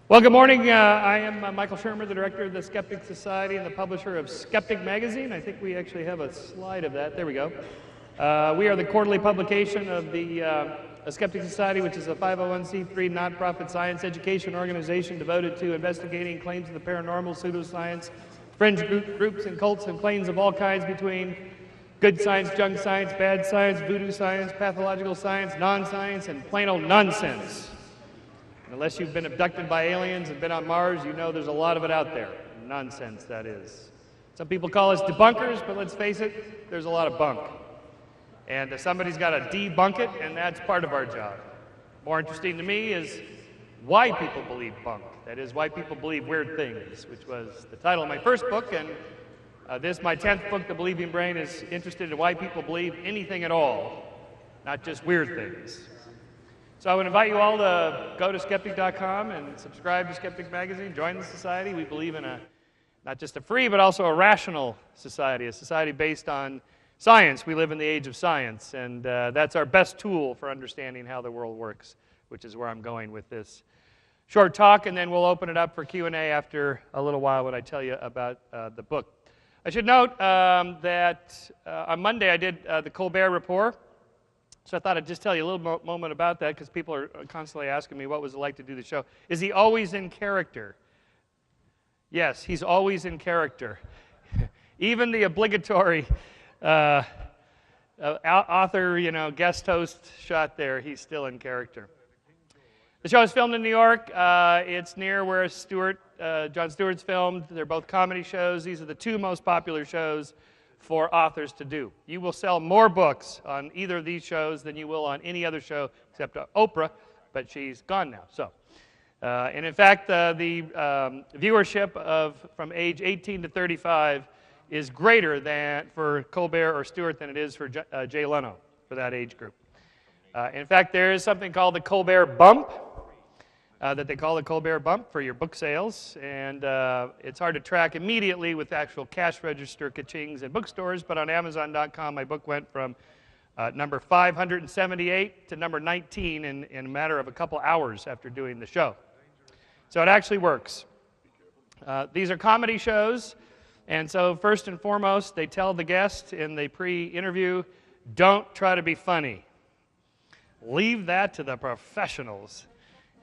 Well, good morning. I am Michael Shermer, the director of the Skeptic Society and the publisher of Skeptic Magazine. I think we actually have a slide of that. There we go. We are the quarterly publication of the Skeptic Society, which is a 501c3 nonprofit science education organization devoted to investigating claims of the paranormal, pseudoscience, fringe groups and cults, and claims of all kinds between good science, junk science, bad science, voodoo science, pathological science, non-science, and plain old nonsense. Unless you've been abducted by aliens and been on Mars, you know there's a lot of it out there. Nonsense, that is. Some people call us debunkers, but let's face it, there's a lot of bunk. And somebody's got to debunk it, and that's part of our job. More interesting to me is why people believe bunk. That is, why people believe weird things, which was the title of my first book, and this, my 10th book, The Believing Brain, is interested in why people believe anything at all, not just weird things. So I would invite you all to go to skeptic.com and subscribe to Skeptic Magazine, join the society. We believe in not just a free, but also a rational society, a society based on science. We live in the age of science, and that's our best tool for understanding how the world works, which is where I'm going with this short talk, and then we'll open it up for Q&A after a little while when I tell you about the book. I should note that on Monday I did the Colbert Report. So I thought I'd just tell you a little moment about that, because people are constantly asking me what was it like to do the show. Is he always in character? Yes, he's always in character. Even the obligatory author, guest host shot there, he's still in character. The show is filmed in New York. It's near where Jon Stewart's filmed. They're both comedy shows. These are the two most popular shows for authors to do. You will sell more books on either of these shows than you will on any other show except Oprah, but she's gone now. So, and in fact, the viewership from age 18 to 35 is greater than for Colbert or Stewart than it is for Jay Leno for that age group. In fact, there is something called the Colbert Bump, that they call the Colbert Bump for your book sales, and it's hard to track immediately with actual cash register ka-chings in bookstores, but on Amazon.com my book went from number 578 to number 19 in a matter of a couple hours after doing the show. So it actually works. These are comedy shows, and so first and foremost they tell the guest in the pre-interview, don't try to be funny. Leave that to the professionals.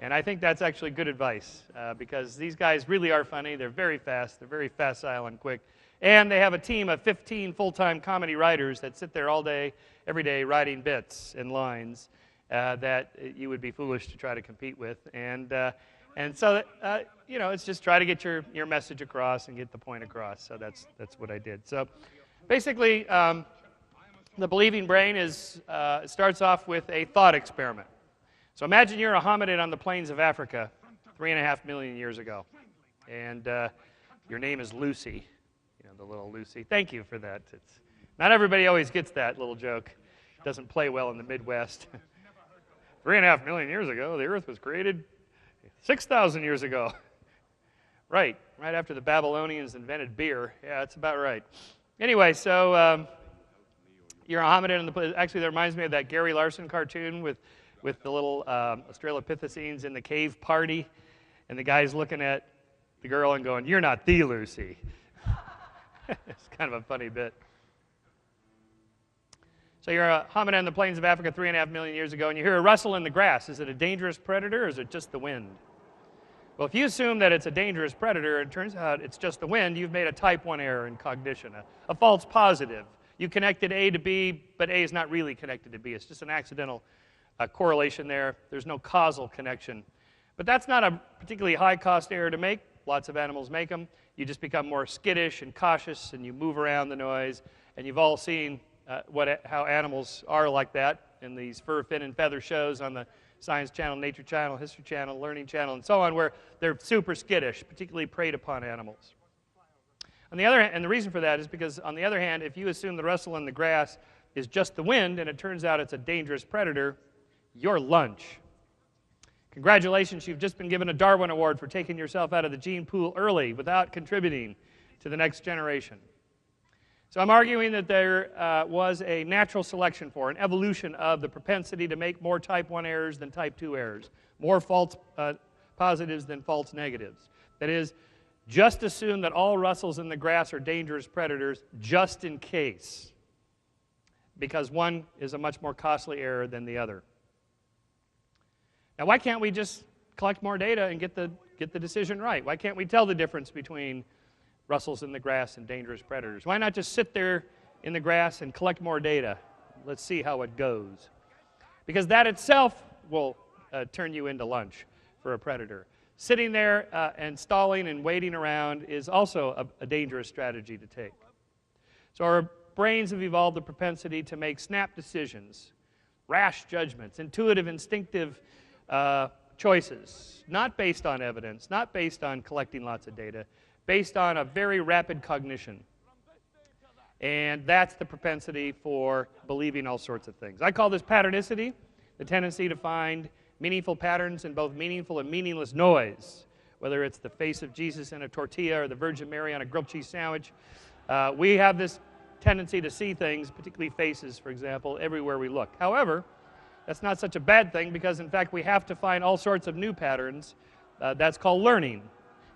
And I think that's actually good advice, because these guys really are funny. They're very fast. They're very facile and quick. And they have a team of 15 full-time comedy writers that sit there all day, every day, writing bits and lines that you would be foolish to try to compete with. And so, it's just try to get your message across and get the point across. So that's what I did. So basically, The Believing Brain starts off with a thought experiment. So imagine you're a hominid on the plains of Africa 3.5 million years ago, and your name is Lucy, the little Lucy. Thank you for that. Not everybody always gets that little joke. It doesn't play well in the Midwest. 3.5 million years ago, the earth was created 6,000 years ago. Right after the Babylonians invented beer. Yeah, that's about right. Anyway, so you're a hominid on the plains. Actually, that reminds me of that Gary Larson cartoon with the little Australopithecines in the cave party, and the guy's looking at the girl and going, "You're not the Lucy." It's kind of a funny bit. So you're a hominid on the plains of Africa 3.5 million years ago, and you hear a rustle in the grass. Is it a dangerous predator, or is it just the wind? Well, if you assume that it's a dangerous predator, and it turns out it's just the wind, you've made a type 1 error in cognition, a false positive. You connected A to B, but A is not really connected to B. It's just an accidental correlation there. There's no causal connection. But that's not a particularly high-cost error to make. Lots of animals make them. You just become more skittish and cautious, and you move around the noise. And you've all seen how animals are like that in these fur, fin, and feather shows on the Science Channel, Nature Channel, History Channel, Learning Channel, and so on, where they're super skittish, particularly preyed upon animals. On the other hand, and the reason for that is because, on the other hand, if you assume the rustle in the grass is just the wind, and it turns out it's a dangerous predator, your lunch. Congratulations, you've just been given a Darwin Award for taking yourself out of the gene pool early without contributing to the next generation. So I'm arguing that there was a natural selection for, an evolution of the propensity to make more type 1 errors than type 2 errors, more false positives than false negatives. That is, just assume that all rustles in the grass are dangerous predators just in case, because one is a much more costly error than the other. Now, why can't we just collect more data and get the decision right? Why can't we tell the difference between rustles in the grass and dangerous predators? Why not just sit there in the grass and collect more data? Let's see how it goes. Because that itself will turn you into lunch for a predator. Sitting there and stalling and waiting around is also a dangerous strategy to take. So our brains have evolved the propensity to make snap decisions, rash judgments, intuitive, instinctive choices, not based on evidence, not based on collecting lots of data, based on a very rapid cognition. And that's the propensity for believing all sorts of things. I call this patternicity, the tendency to find meaningful patterns in both meaningful and meaningless noise, whether it's the face of Jesus in a tortilla or the Virgin Mary on a grilled cheese sandwich. We have this tendency to see things, particularly faces, for example, everywhere we look. However, that's not such a bad thing because, in fact, we have to find all sorts of new patterns. That's called learning.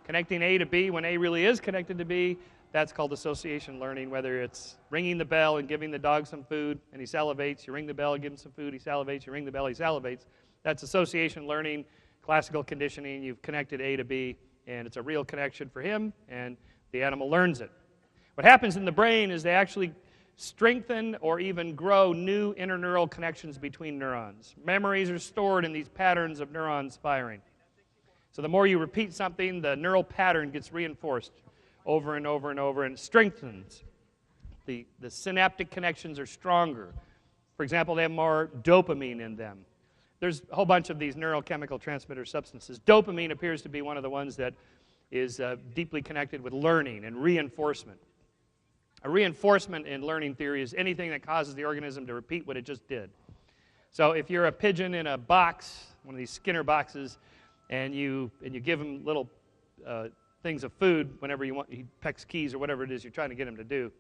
Connecting A to B when A really is connected to B, that's called association learning, whether it's ringing the bell and giving the dog some food and he salivates, you ring the bell and give him some food, he salivates, you ring the bell, he salivates. That's association learning, classical conditioning. You've connected A to B, and it's a real connection for him, and the animal learns it. What happens in the brain is they actually strengthen or even grow new interneural connections between neurons. Memories are stored in these patterns of neurons firing. So the more you repeat something, the neural pattern gets reinforced over and over and over, and it strengthens. The synaptic connections are stronger. For example, they have more dopamine in them. There's a whole bunch of these neurochemical transmitter substances. Dopamine appears to be one of the ones that is deeply connected with learning and reinforcement. A reinforcement in learning theory is anything that causes the organism to repeat what it just did. So if you're a pigeon in a box, one of these Skinner boxes, and you give him little things of food whenever you want, he pecks keys or whatever it is you're trying to get him to do.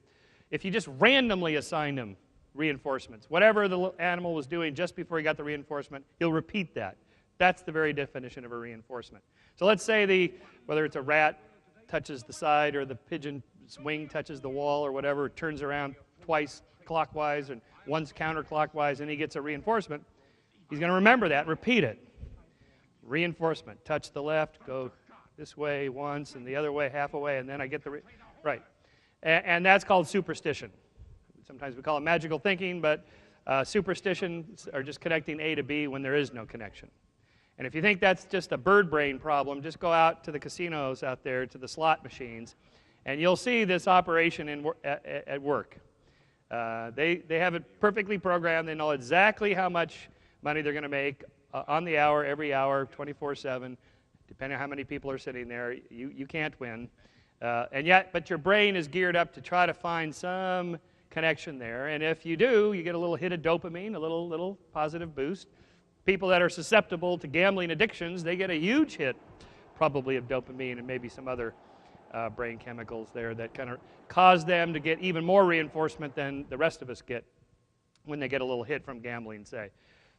If you just randomly assign him reinforcements, whatever the animal was doing just before he got the reinforcement, he'll repeat that. That's the very definition of a reinforcement. So let's say whether it's a rat touches the side or the pigeon's wing touches the wall or whatever, turns around twice clockwise and once counterclockwise, and he gets a reinforcement. He's going to remember that, repeat it. Reinforcement, touch the left, go this way once and the other way half a way, and then I get the right. And that's called superstition. Sometimes we call it magical thinking, but superstitions are just connecting A to B when there is no connection. And if you think that's just a bird brain problem, just go out to the casinos out there, to the slot machines, and you'll see this operation at work. They have it perfectly programmed. They know exactly how much money they're going to make on the hour, every hour, 24/7, depending on how many people are sitting there. You can't win. But your brain is geared up to try to find some connection there. And if you do, you get a little hit of dopamine, a little positive boost. People that are susceptible to gambling addictions, they get a huge hit, probably of dopamine and maybe some other brain chemicals there that kind of cause them to get even more reinforcement than the rest of us get when they get a little hit from gambling, say.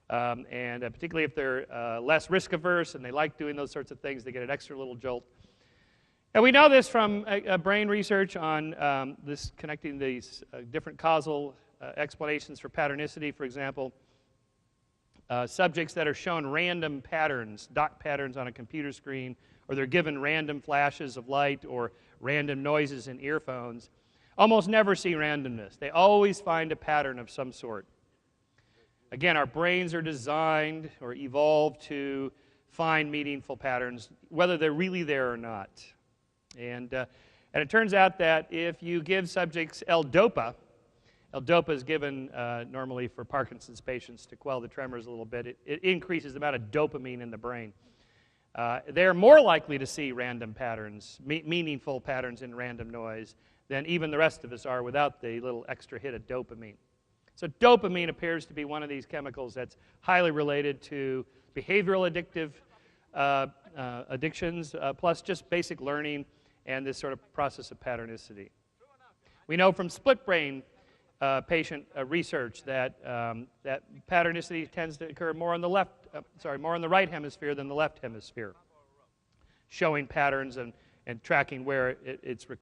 And particularly if they're less risk averse and they like doing those sorts of things, they get an extra little jolt. And we know this from brain research on this connecting these different causal explanations for patternicity. For example, subjects that are shown random patterns, dot patterns on a computer screen, or they're given random flashes of light or random noises in earphones, almost never see randomness. They always find a pattern of some sort. Again, our brains are designed or evolved to find meaningful patterns, whether they're really there or not. And it turns out that if you give subjects L-DOPA is given normally for Parkinson's patients to quell the tremors a little bit. It increases the amount of dopamine in the brain. They're more likely to see random patterns, meaningful patterns in random noise, than even the rest of us are without the little extra hit of dopamine. So dopamine appears to be one of these chemicals that's highly related to behavioral addictive addictions, plus just basic learning and this sort of process of patternicity. We know from split brain patient research that patternicity tends to occur more on the right hemisphere than the left hemisphere. showing patterns and tracking where it's recorded.